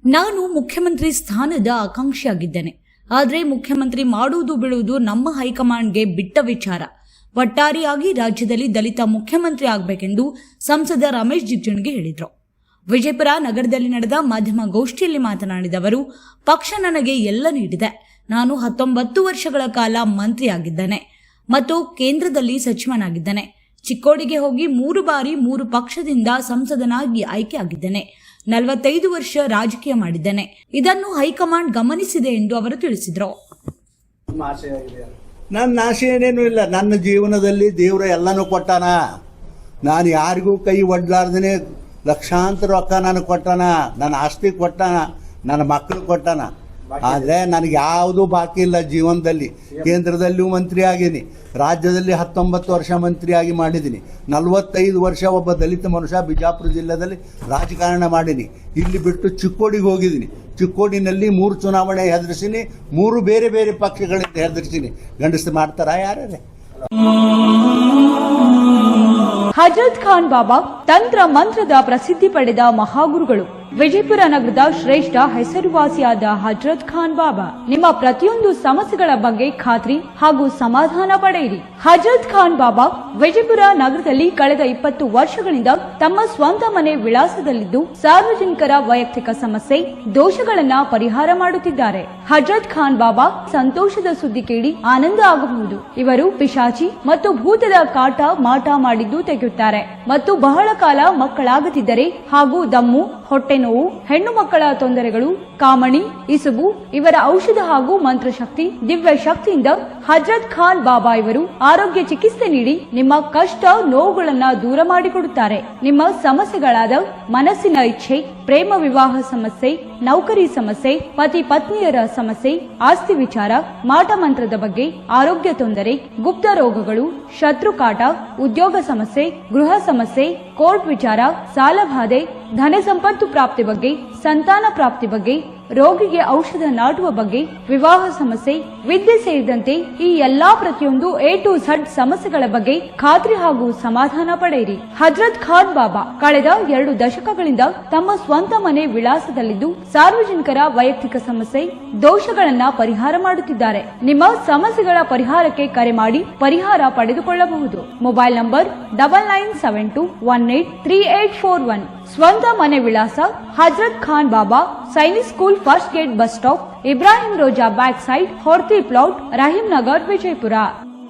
ನಾನು ಮುಖ್ಯಮಂತ್ರಿ ಸ್ಥಾನದ ಆಕಾಂಕ್ಷಿಯಾಗಿದ್ದೇನೆ. ಆದರೆ ಮುಖ್ಯಮಂತ್ರಿ ಮಾಡುವುದು ಬಿಡುವುದು ನಮ್ಮ ಹೈಕಮಾಂಡ್ಗೆ ಬಿಟ್ಟ ವಿಚಾರ. ಒಟ್ಟಾರೆಯಾಗಿ ರಾಜ್ಯದಲ್ಲಿ ದಲಿತ ಮುಖ್ಯಮಂತ್ರಿ ಆಗಬೇಕೆಂದು ಸಂಸದ ರಮೇಶ್ ಜಿಗಜಿಣಗಿ ಹೇಳಿದರು. ವಿಜಯಪುರ ನಗರದಲ್ಲಿ ನಡೆದ ಮಾಧ್ಯಮ ಗೋಷ್ಠಿಯಲ್ಲಿ ಮಾತನಾಡಿದ ಅವರು, ಪಕ್ಷ ನನಗೆ ಎಲ್ಲ ನೀಡಿದೆ. ನಾನು 19 ವರ್ಷಗಳ ಕಾಲ ಮಂತ್ರಿಯಾಗಿದ್ದೇನೆ ಮತ್ತು ಕೇಂದ್ರದಲ್ಲಿ ಸಚಿವನಾಗಿದ್ದೇನೆ. ಚಿಕ್ಕೋಡಿಗೆ ಹೋಗಿ 3 ಬಾರಿ 3 ಪಕ್ಷದಿಂದ ಸಂಸದನಾಗಿ ಆಯ್ಕೆಯಾಗಿದ್ದೇನೆ. 45 ವರ್ಷ ರಾಜಕೀಯ ಮಾಡಿದ್ದೇನೆ. ಇದನ್ನು ಹೈಕಮಾಂಡ್ ಗಮನಿಸಿದೆ ಎಂದು ಅವರು ತಿಳಿಸಿದರು. ನನ್ನ ಆಸೆ ಏನೇನು ಇಲ್ಲ. ನನ್ನ ಜೀವನದಲ್ಲಿ ದೇವ್ರ ಎಲ್ಲನೂ ಕೊಟ್ಟಾನ. ನಾನು ಯಾರಿಗೂ ಕೈ ಒಡ್ಲಾರ್ದೇ ಲಕ್ಷಾಂತರ ರೊಕ್ಕ ನನಗೆ ಕೊಟ್ಟಾನ. ನನ್ನ ಆಸ್ತಿ ಕೊಟ್ಟಾನ, ನನ್ನ ಮಕ್ಕಳು ಕೊಟ್ಟಾನ. ಆದರೆ ನನಗೆ ಯಾವುದೂ ಬಾಕಿ ಇಲ್ಲ ಜೀವನದಲ್ಲಿ. ಕೇಂದ್ರದಲ್ಲಿಯೂ ಮಂತ್ರಿ ಆಗೀನಿ, ರಾಜ್ಯದಲ್ಲಿ 19 ವರ್ಷ ಮಂತ್ರಿಯಾಗಿ ಮಾಡಿದ್ದೀನಿ. 45 ವರ್ಷ ಒಬ್ಬ ದಲಿತ ಮನುಷ್ಯ ಬಿಜಾಪುರ ಜಿಲ್ಲೆಯಲ್ಲಿ ರಾಜಕಾರಣ ಮಾಡೀನಿ. ಇಲ್ಲಿ ಬಿಟ್ಟು ಚಿಕ್ಕೋಡಿಗೆ ಹೋಗಿದ್ದೀನಿ. ಚಿಕ್ಕೋಡಿನಲ್ಲಿ 3 ಚುನಾವಣೆ ಹೆದರಿಸಿನಿ, 3 ಬೇರೆ ಬೇರೆ ಪಕ್ಷಗಳಿಂದ ಹೆದರಿಸಿನಿ. ಗಂಡಸು ಮಾಡ್ತಾರ ಯಾರೇ? ಹಜರತ್ ಖಾನ್ ಬಾಬಾ ತಂತ್ರ ಮಂತ್ರದ ಪ್ರಸಿದ್ಧಿ ಪಡೆದ ಮಹಾಗುರುಗಳು. ವಿಜಯಪುರ ನಗರದ ಶ್ರೇಷ್ಠ ಹೆಸರುವಾಸಿಯಾದ ಹಜರತ್ ಖಾನ್ ಬಾಬಾ ನಿಮ್ಮ ಪ್ರತಿಯೊಂದು ಸಮಸ್ಯೆಗಳ ಬಗ್ಗೆ ಖಾತ್ರಿ ಹಾಗೂ ಸಮಾಧಾನ ಪಡೆಯಿರಿ. ಹಜರತ್ ಖಾನ್ ಬಾಬಾ ವಿಜಯಪುರ ನಗರದಲ್ಲಿ ಕಳೆದ 20 ವರ್ಷಗಳಿಂದ ತಮ್ಮ ಸ್ವಂತ ಮನೆ ವಿಳಾಸದಲ್ಲಿದ್ದು ಸಾರ್ವಜನಿಕರ ವೈಯಕ್ತಿಕ ಸಮಸ್ಯೆ ದೋಷಗಳನ್ನ ಪರಿಹಾರ ಮಾಡುತ್ತಿದ್ದಾರೆ. ಹಜರತ್ ಖಾನ್ ಬಾಬಾ ಸಂತೋಷದ ಸುದ್ದಿ ಕೇಳಿ ಆನಂದ ಆಗಬಹುದು. ಇವರು ಪಿಶಾಚಿ ಮತ್ತು ಭೂತದ ಕಾಟ ಮಾಟ ಮಾಡಿದ್ದು ತೆಗೆಯುತ್ತಾರೆ ಮತ್ತು ಬಹಳ ಕಾಲ ಮಕ್ಕಳಾಗದಿದ್ದರೆ ಹಾಗೂ ದಮ್ಮು, ಹೊಟ್ಟೆ ನೋವು, ಹೆಣ್ಣು ಮಕ್ಕಳ ತೊಂದರೆಗಳು, ಕಾಮಣಿ, ಇಸುಬು ಇವರ ಔಷಧ ಹಾಗೂ ಮಂತ್ರಶಕ್ತಿ, ದಿವ್ಯ ಶಕ್ತಿಯಿಂದ ಹಜರತ್ ಖಾನ್ ಬಾಬಾ ಇವರು ಆರೋಗ್ಯ ಚಿಕಿತ್ಸೆ ನೀಡಿ ನಿಮ್ಮ ಕಷ್ಟ ನೋವುಗಳನ್ನ ದೂರ ಮಾಡಿಕೊಡುತ್ತಾರೆ. ನಿಮ್ಮ ಸಮಸ್ಯೆಗಳಾದ ಮನಸ್ಸಿನ ಇಚ್ಛೆ, ಪ್ರೇಮ ವಿವಾಹ ಸಮಸ್ಯೆ, ನೌಕರಿ ಸಮಸ್ಯೆ, ಪತಿ ಪತ್ನಿಯರ ಸಮಸ್ಯೆ, ಆಸ್ತಿ ವಿಚಾರ, ಮಾಟ ಮಂತ್ರದ ಬಗ್ಗೆ, ಆರೋಗ್ಯ ತೊಂದರೆ, ಗುಪ್ತ ರೋಗಗಳು, ಶತ್ರುಕಾಟ, ಉದ್ಯೋಗ ಸಮಸ್ಯೆ, ಗೃಹ ಸಮಸ್ಯೆ, ಕೋರ್ಟ್ ವಿಚಾರ, ಸಾಲಬಾಧೆ, ಧನ ಸಂಪತ್ತು ಪ್ರಾಪ್ತಿ ಬಗ್ಗೆ, ಸಂತಾನ ಪ್ರಾಪ್ತಿ ಬಗ್ಗೆ, ರೋಗಿಗೆ ಔಷಧ ನಾಟುವ ಬಗ್ಗೆ, ವಿವಾಹ ಸಮಸ್ಯೆ, ವಿದ್ಯೆ ಸೇರಿದಂತೆ ಈ ಎಲ್ಲಾ ಪ್ರತಿಯೊಂದು A to Z ಸಮಸ್ಯೆಗಳ ಬಗ್ಗೆ ಖಾತ್ರಿ ಹಾಗೂ ಸಮಾಧಾನ ಪಡೆಯಿರಿ. ಹಜರತ್ ಖಾನ್ ಬಾಬಾ ಕಳೆದ 2 ದಶಕಗಳಿಂದ ತಮ್ಮ ಸ್ವಂತ ಮನೆ ವಿಳಾಸದಲ್ಲಿದ್ದು ಸಾರ್ವಜನಿಕರ ವೈಯಕ್ತಿಕ ಸಮಸ್ಯೆ ದೋಷಗಳನ್ನ ಪರಿಹಾರ ಮಾಡುತ್ತಿದ್ದಾರೆ. ನಿಮ್ಮ ಸಮಸ್ಯೆಗಳ ಪರಿಹಾರಕ್ಕೆ ಕರೆ ಮಾಡಿ ಪರಿಹಾರ ಪಡೆದುಕೊಳ್ಳಬಹುದು. Mobile number 9972183841. ಸ್ವಂತ ಮನೆ ವಿಳಾಸ Hazrat Khan Baba, Sainik school, first gate, bus stop, Ibrahim Roza back side, Horti plot, Rahim Nagar, Vijayapura.